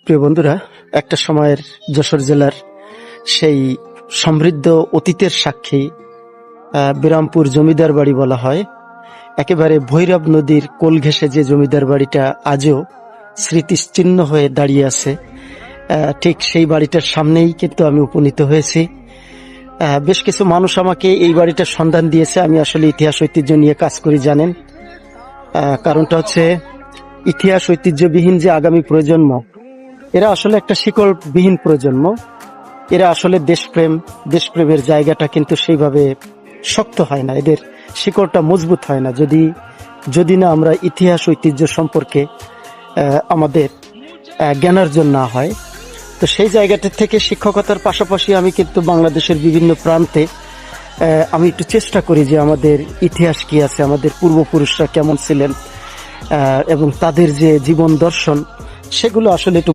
প্রিয় বন্ধুরা, একটা সময়ের যশোর জেলার সেই সমৃদ্ধ অতীতের সাক্ষী বিরামপুর জমিদার বাড়ি বলা হয়। একেবারে ভৈরব নদীর কোল ঘেঁষে যে জমিদার বাড়িটা আজও স্মৃতিচিহ্ন হয়ে দাঁড়িয়ে আছে, ঠিক সেই বাড়িটার সামনেই কিন্তু আমি উপনীত হয়েছি। বেশ কিছু মানুষ আমাকে এই বাড়িটার সন্ধান দিয়েছে। আমি আসলে ইতিহাস ঐতিহ্য নিয়ে কাজ করি, জানেন। কারণটা হচ্ছে, ইতিহাস ঐতিহ্যবিহীন যে আগামী প্রজন্ম, এরা আসলে একটা শিকড়বিহীন প্রজন্ম। এরা আসলে দেশপ্রেমের জায়গাটা কিন্তু সেইভাবে শক্ত হয় না, এদের শিকড়টা মজবুত হয় না যদি না আমরা ইতিহাস ঐতিহ্য সম্পর্কে আমাদের জ্ঞানার্জন না হয়। তো সেই জায়গাটা থেকে শিক্ষকতার পাশাপাশি আমি কিন্তু বাংলাদেশের বিভিন্ন প্রান্তে আমি একটু চেষ্টা করি যে আমাদের ইতিহাস কি আছে, আমাদের পূর্বপুরুষরা কেমন ছিলেন, এবং তাদের যে জীবন দর্শন, সেগুলো আসলে একটু